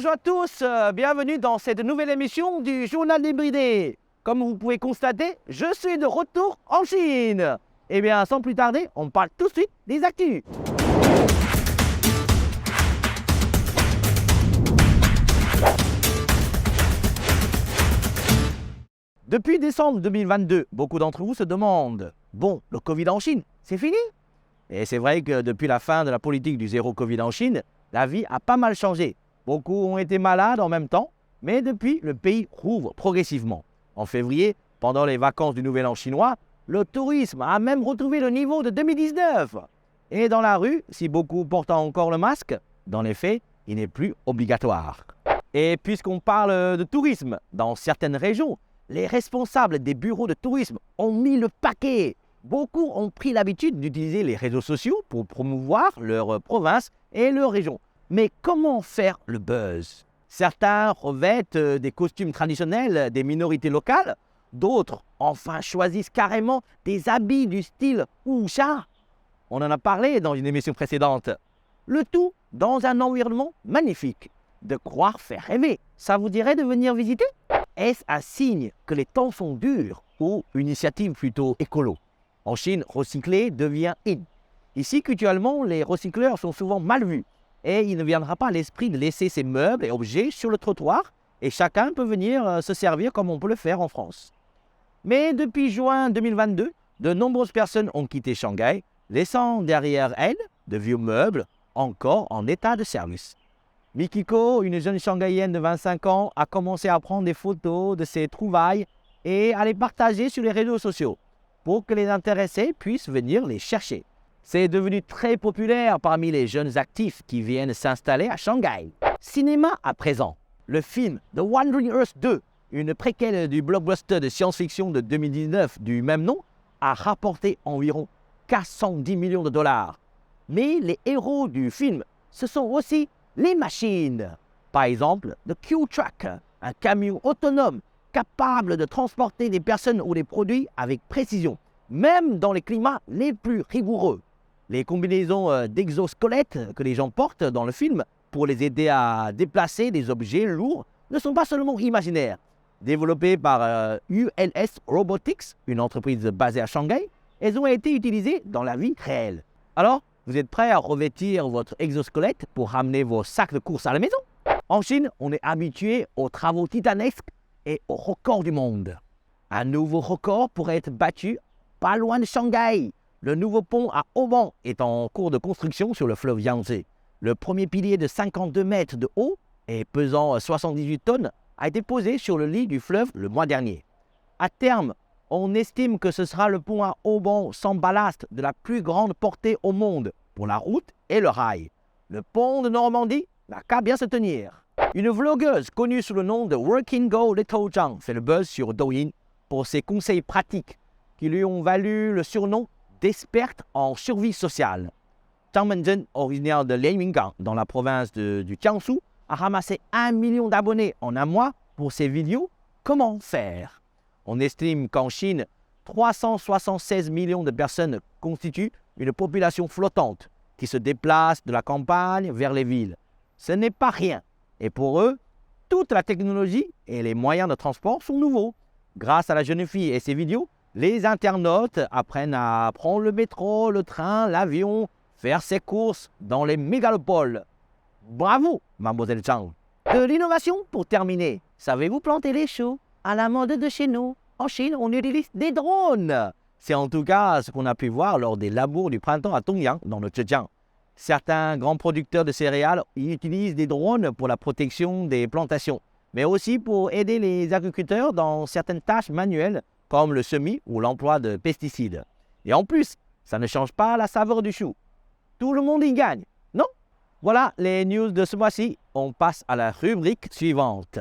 Bonjour à tous, bienvenue dans cette nouvelle émission du Journal débridé. Comme vous pouvez constater, je suis de retour en Chine. Eh bien, sans plus tarder, on parle tout de suite des actus. Depuis décembre 2022, beaucoup d'entre vous se demandent « Bon, le Covid en Chine, c'est fini ?» Et c'est vrai que depuis la fin de la politique du zéro Covid en Chine, la vie a pas mal changé. Beaucoup ont été malades en même temps, mais depuis, le pays rouvre progressivement. En février, pendant les vacances du Nouvel An chinois, le tourisme a même retrouvé le niveau de 2019. Et dans la rue, si beaucoup portent encore le masque, dans les faits, il n'est plus obligatoire. Et puisqu'on parle de tourisme, dans certaines régions, les responsables des bureaux de tourisme ont mis le paquet. Beaucoup ont pris l'habitude d'utiliser les réseaux sociaux pour promouvoir leur province et leur région. Mais comment faire le buzz? Certains revêtent des costumes traditionnels des minorités locales, d'autres enfin choisissent carrément des habits du style wuxia. On en a parlé dans une émission précédente. Le tout dans un environnement magnifique. De croire faire rêver. Ça vous dirait de venir visiter? Est-ce un signe que les temps sont durs ou une initiative plutôt écolo? En Chine, recycler devient in. Ici, culturellement, les recycleurs sont souvent mal vus. Et il ne viendra pas à l'esprit de laisser ses meubles et objets sur le trottoir et chacun peut venir se servir comme on peut le faire en France. Mais depuis juin 2022, de nombreuses personnes ont quitté Shanghai, laissant derrière elles de vieux meubles encore en état de service. Mikiko, une jeune Shanghaïenne de 25 ans, a commencé à prendre des photos de ses trouvailles et à les partager sur les réseaux sociaux pour que les intéressés puissent venir les chercher. C'est devenu très populaire parmi les jeunes actifs qui viennent s'installer à Shanghai. Cinéma à présent. Le film The Wandering Earth 2, une préquelle du blockbuster de science-fiction de 2019 du même nom, a rapporté environ 410 millions de dollars. Mais les héros du film, ce sont aussi les machines. Par exemple, le Q-Truck, un camion autonome capable de transporter des personnes ou des produits avec précision, même dans les climats les plus rigoureux. Les combinaisons d'exosquelettes que les gens portent dans le film pour les aider à déplacer des objets lourds ne sont pas seulement imaginaires. Développées par ULS Robotics, une entreprise basée à Shanghai, elles ont été utilisées dans la vie réelle. Alors, vous êtes prêts à revêtir votre exosquelette pour ramener vos sacs de course à la maison? En Chine, on est habitué aux travaux titanesques et aux records du monde. Un nouveau record pourrait être battu pas loin de Shanghai. Le nouveau pont à Oban est en cours de construction sur le fleuve Yangtze. Le premier pilier de 52 mètres de haut et pesant 78 tonnes a été posé sur le lit du fleuve le mois dernier. À terme, on estime que ce sera le pont à Oban sans ballast de la plus grande portée au monde pour la route et le rail. Le pont de Normandie n'a qu'à bien se tenir. Une vlogueuse connue sous le nom de Working Go Little Zhang fait le buzz sur Douyin pour ses conseils pratiques qui lui ont valu le surnom d'experte en survie sociale. Zhang Menzhen, originaire de Lianyungang dans la province du Jiangsu, a ramassé 1 million d'abonnés en un mois pour ses vidéos « Comment faire ?» On estime qu'en Chine, 376 millions de personnes constituent une population flottante qui se déplace de la campagne vers les villes. Ce n'est pas rien. Et pour eux, toute la technologie et les moyens de transport sont nouveaux. Grâce à la jeune fille et ses vidéos, les internautes apprennent à prendre le métro, le train, l'avion, faire ses courses dans les mégalopoles. Bravo, mademoiselle Zhang. De l'innovation pour terminer. Savez-vous planter les choux? À la mode de chez nous. En Chine, on utilise des drones. C'est en tout cas ce qu'on a pu voir lors des labours du printemps à Dongyang, dans le Zhejiang. Certains grands producteurs de céréales y utilisent des drones pour la protection des plantations, mais aussi pour aider les agriculteurs dans certaines tâches manuelles, comme le semis ou l'emploi de pesticides. Et en plus, ça ne change pas la saveur du chou. Tout le monde y gagne, non? Voilà les news de ce mois-ci. On passe à la rubrique suivante.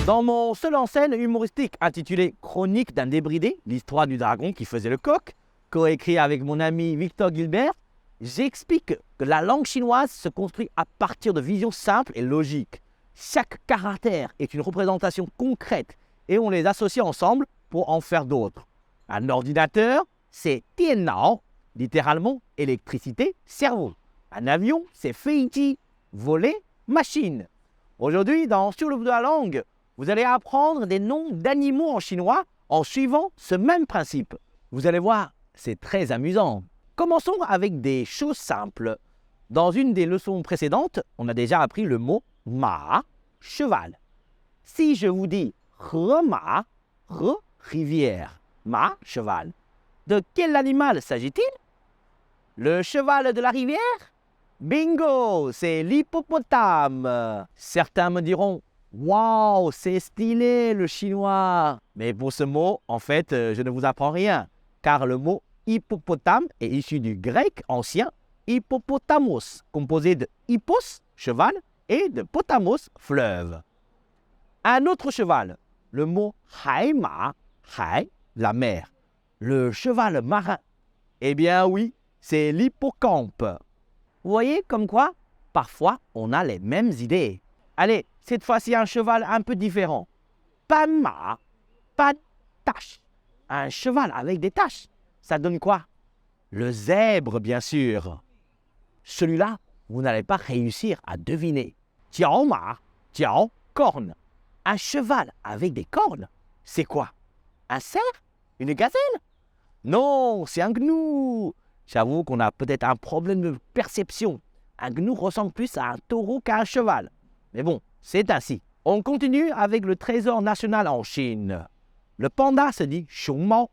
Dans mon seul en scène humoristique intitulé Chronique d'un débridé, l'histoire du dragon qui faisait le coq, coécrit avec mon ami Victor Gilbert, j'explique que la langue chinoise se construit à partir de visions simples et logiques. Chaque caractère est une représentation concrète et on les associe ensemble pour en faire d'autres. Un ordinateur, c'est Dian Nao. littéralement électricité, cerveau. Un avion, c'est feiji, voler, machine. Aujourd'hui, dans Sur le bout de la langue, vous allez apprendre des noms d'animaux en chinois en suivant ce même principe. Vous allez voir, c'est très amusant. Commençons avec des choses simples. Dans une des leçons précédentes, on a déjà appris le mot ma, cheval. Si je vous dis ma, rivière, ma, cheval, de quel animal s'agit-il? Le cheval de la rivière? Bingo, c'est l'hippopotame. Certains me diront, waouh, c'est stylé le chinois. Mais pour ce mot, en fait, je ne vous apprends rien, car le mot hippopotame est issu du grec ancien hippopotamos, composé de hippos, cheval, et de potamos, fleuve. Un autre cheval, le mot haima, hai, la mer, le cheval marin. Eh bien oui, c'est l'hippocampe. Vous voyez comme quoi, parfois, on a les mêmes idées. Allez, cette fois-ci, un cheval un peu différent. Pas de mât, pas de taches. Un cheval avec des taches, ça donne quoi? Le zèbre, bien sûr. Celui-là, vous n'allez pas réussir à deviner. Jiao ma, jiao, corne. Un cheval avec des cornes, c'est quoi? Un cerf? Une gazelle? Non, c'est un gnou. J'avoue qu'on a peut-être un problème de perception. Un gnou ressemble plus à un taureau qu'à un cheval. Mais bon, c'est ainsi. On continue avec le trésor national en Chine. Le panda se dit xiongmao.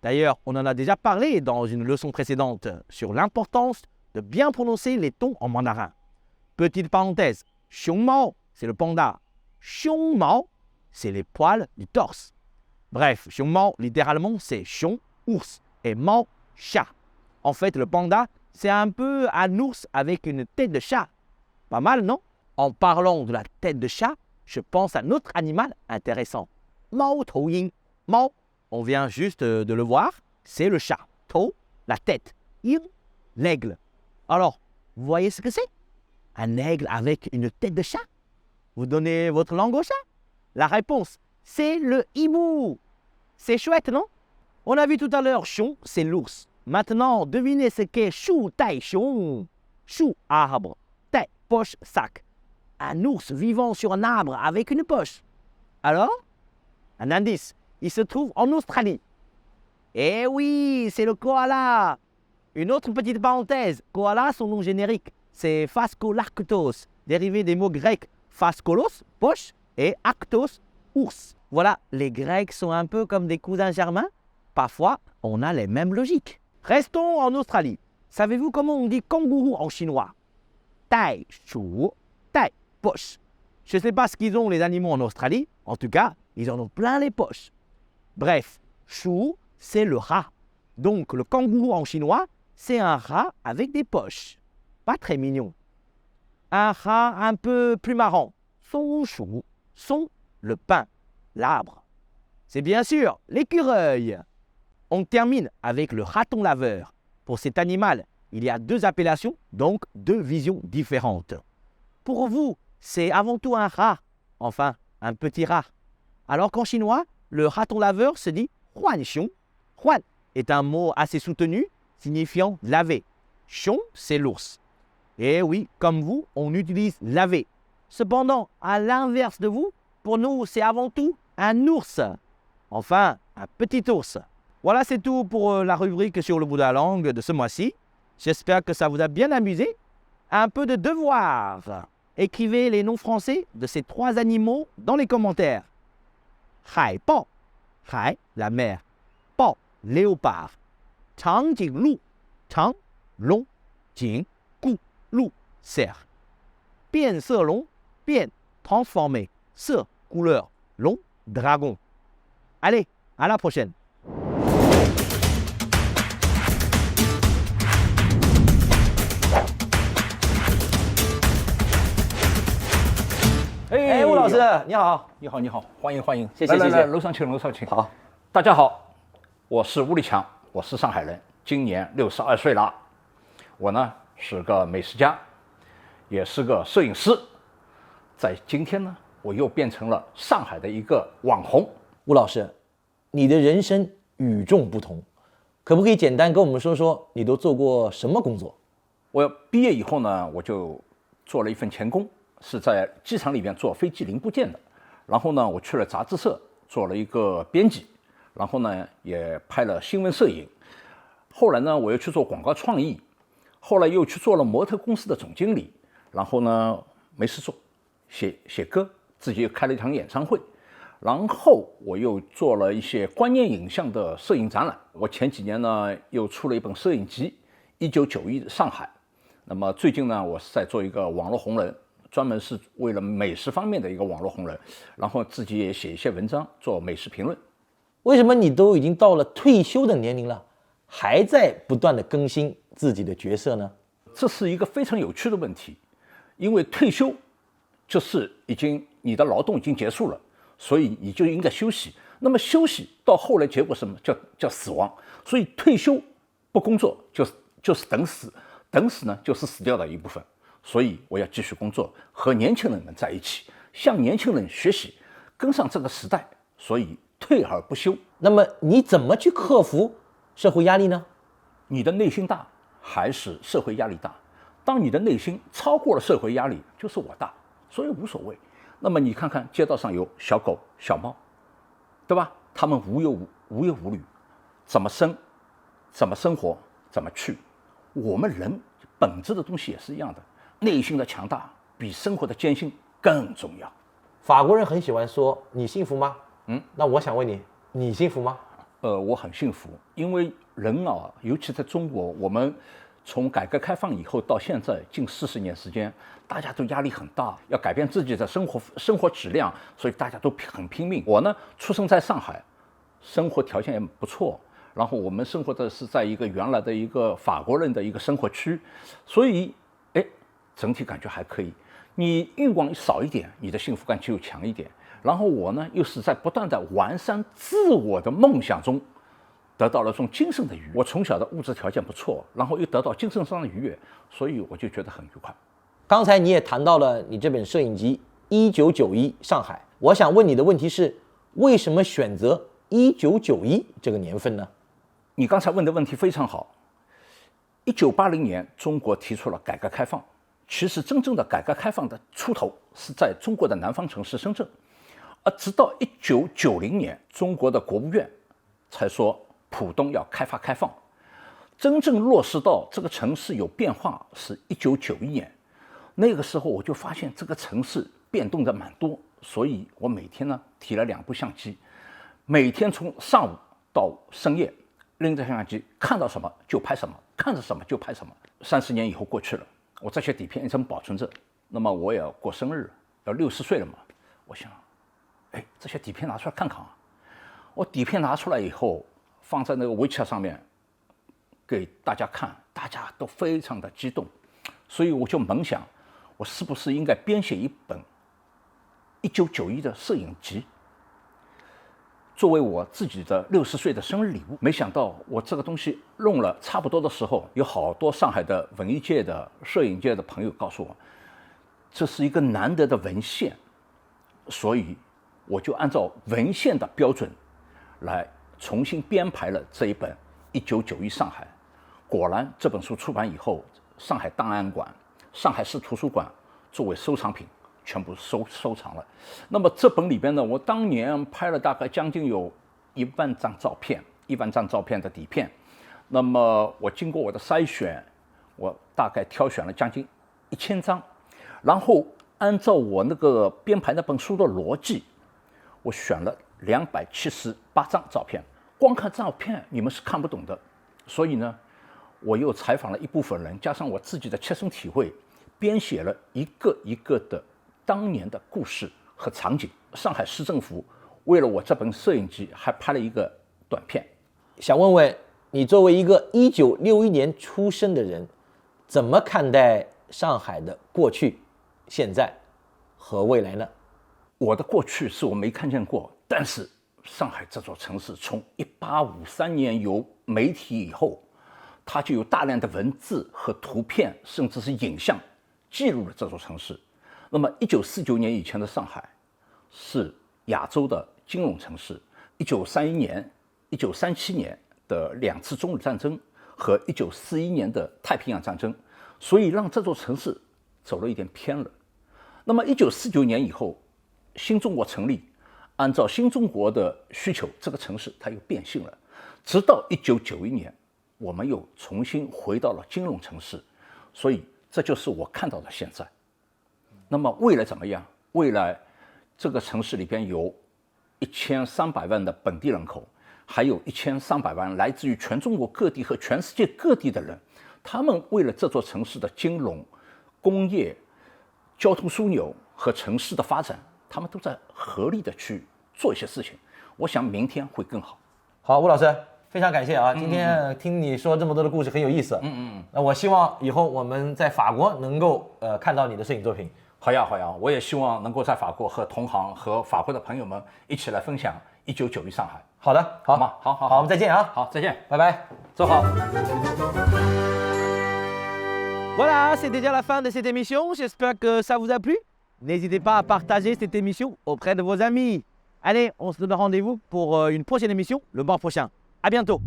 D'ailleurs, on en a déjà parlé dans une leçon précédente sur l'importance de bien prononcer les tons en mandarin. Petite parenthèse, xiongmao, c'est le panda. Xiongmao, c'est les poils du torse. Bref, xiongmao, littéralement, c'est xiong, ours, et mao, chat. En fait, le panda, c'est un peu un ours avec une tête de chat. Pas mal, non? En parlant de la tête de chat, je pense à un autre animal intéressant. Mao tou ying. Mao, on vient juste de le voir, c'est le chat. Tou, la tête. Ying, l'aigle. Alors, vous voyez ce que c'est? Un aigle avec une tête de chat? Vous donnez votre langue au chat? La réponse, c'est le hibou. C'est chouette, non? On a vu tout à l'heure, xiong, c'est l'ours. Maintenant, devinez ce qu'est shu tai xiong. Shu, arbre. Tai, poche, sac. Un ours vivant sur un arbre avec une poche. Alors? Un indice, il se trouve en Australie. Eh oui, c'est le koala. Une autre petite parenthèse, koala, son nom générique, c'est Phascolarctos, dérivé des mots grecs phaskolos, poche, et actos, ours. Voilà, les Grecs sont un peu comme des cousins germains. Parfois, on a les mêmes logiques. Restons en Australie. Savez-vous comment on dit kangourou en chinois? Tai, chou, tai, poche. Je ne sais pas ce qu'ils ont les animaux en Australie. En tout cas, ils en ont plein les poches. Bref, chou, c'est le rat. Donc, le kangourou en chinois, c'est un rat avec des poches. Pas très mignon. Un rat un peu plus marrant. Son chou, son, le pin, l'arbre. C'est bien sûr l'écureuil. On termine avec le raton laveur. Pour cet animal, il y a deux appellations, donc deux visions différentes. Pour vous, c'est avant tout un rat, enfin un petit rat. Alors qu'en chinois, le raton laveur se dit huan xiong. Huan est un mot assez soutenu, signifiant laver. Xiong, c'est l'ours. Et oui, comme vous, on utilise laver. Cependant, à l'inverse de vous, pour nous, c'est avant tout un ours. Enfin, un petit ours. Voilà, c'est tout pour la rubrique sur le bout de la langue de ce mois-ci. J'espère que ça vous a bien amusé. Un peu de devoir. Écrivez les noms français de ces trois animaux dans les commentaires. Hai Bao, Hai, la mer. Bao, léopard. Chang Jing Lu, Chang, long, Jing, Gu, Lu, cerf. Bian Se Long, Bian, transformé. Se, couleur. Long, dragon. Allez, à la prochaine.哎，吴老师，你好，你好，你好，欢迎欢迎，谢谢谢谢来，楼上请，楼上请。好，大家好，我是吴立强，我是上海人，今年62岁了。我呢是个美食家，也是个摄影师。在今天呢，我又变成了上海的一个网红。吴老师，你的人生与众不同，可不可以简单跟我们说说你都做过什么工作？我毕业以后呢，我就做了一份钳工，是在机场里边做飞机零部件的。然后呢，我去了杂志社做了一个编辑，然后呢也拍了新闻摄影。后来呢，我又去做广告创意，后来又去做了模特公司的总经理。然后呢，没事做，写歌，自己又开了一场演唱会。然后我又做了一些观念影像的摄影展览。我前几年呢又出了一本摄影集《1991上海》。那么最近呢，我是在做一个网络红人，专门是为了美食方面的一个网络红人，然后自己也写一些文章，做美食评论。为什么你都已经到了退休的年龄了，还在不断的更新自己的角色呢？这是一个非常有趣的问题，因为退休就是你的劳动已经结束了。所以你就应该休息。那么休息到后来结果什么叫死亡？所以退休不工作就是等死，等死呢就是死掉的一部分。所以我要继续工作，和年轻人们在一起，向年轻人学习，跟上这个时代。所以退而不休。那么你怎么去克服社会压力呢？你的内心大还是社会压力大？当你的内心超过了社会压力，就是我大，所以无所谓。那么你看看街道上有小狗小猫，对吧？他们无忧无虑，怎么生，怎么生活，怎么去。我们人本质的东西也是一样的，内心的强大比生活的艰辛更重要。法国人很喜欢说你幸福吗？那我想问你，你幸福吗？我很幸福，因为人啊，尤其在中国，我们从改革开放以后到现在近40年时间，大家都压力很大，要改变自己的生活质量，所以大家都很拼命。我呢，出生在上海，生活条件也不错，然后我们生活的是在一个原来的一个法国人的一个生活区，所以整体感觉还可以。你欲望少一点，你的幸福感就强一点。然后我呢，又是在不断的完善自我的梦想中，得到了这种精神的愉悦。我从小的物质条件不错，然后又得到精神上的愉悦，所以我就觉得很愉快。刚才你也谈到了你这本摄影集1991上海，我想问你的问题是，为什么选择1991这个年份呢？你刚才问的问题非常好。1980年，中国提出了改革开放。其实真正的改革开放的出头是在中国的南方城市深圳，而直到1990年，中国的国务院才说浦东要开放。真正落实到这个城市有变化是1991年。那个时候我就发现这个城市变动的蛮多，所以我每天呢提了2部相机，每天从上午到深夜拎着相机，看到什么就拍什么，看着什么就拍什么。30年以后过去了，我这些底片一直保存着。那么我也要过生日，要60岁了嘛，我想，这些底片拿出来看看啊。我底片拿出来以后，放在那个WeChat上面给大家看，大家都非常的激动，所以我就猛想，我是不是应该编写一本1991的摄影集，作为我自己的60岁的生日礼物。没想到我这个东西弄了差不多的时候，有好多上海的文艺界的摄影界的朋友告诉我，这是一个难得的文献，所以我就按照文献的标准来重新编排了这一本1991上海。果然这本书出版以后，上海档案馆、上海市图书馆作为收藏品全部收藏了。那么这本里边呢，我当年拍了大概将近有1万张照片，1万张照片的底片。那么我经过我的筛选，我大概挑选了将近1000张，然后按照我那个编排那本书的逻辑，我选了278张照片。光看照片你们是看不懂的，所以呢，我又采访了一部分人，加上我自己的切身体会，编写了一个一个的当年的故事和场景。上海市政府为了我这本摄影集还拍了一个短片。想问问你，作为一个1961年出生的人，怎么看待上海的过去、现在和未来呢？我的过去是我没看见过，但是上海这座城市从1853年有媒体以后，它就有大量的文字和图片，甚至是影像记录了这座城市。那么1949年以前的上海是亚洲的金融城市，1931年、1937年的2次中日战争和1941年的太平洋战争，所以让这座城市走了一点偏了。那么1949年以后，新中国成立，按照新中国的需求，这个城市它又变性了。直到1991年，我们又重新回到了金融城市，所以这就是我看到的现在。那么未来怎么样？未来这个城市里边有1300万的本地人口，还有1300万来自于全中国各地和全世界各地的人，他们为了这座城市的金融、工业、交通枢纽和城市的发展，他们都在合力的去做一些事情。我想明天会更好。好，吴老师，非常感谢啊！今天听你说这么多的故事，很有意思。那我希望以后我们在法国能够看到你的摄影作品。好呀，好呀！我也希望能够在法国和同行和法国的朋友们一起来分享1991上海。好的，好吗？好，我们再见啊！好，再见，拜拜，走好。Voilà, c'est déjà la fin de cette émission. J'espère que ça vous a plu. N'hésitez pas à partager cette émission auprès de vos amis. Allez, on se donne rendez-vous pour une prochaine émission le mois prochain. À bientôt.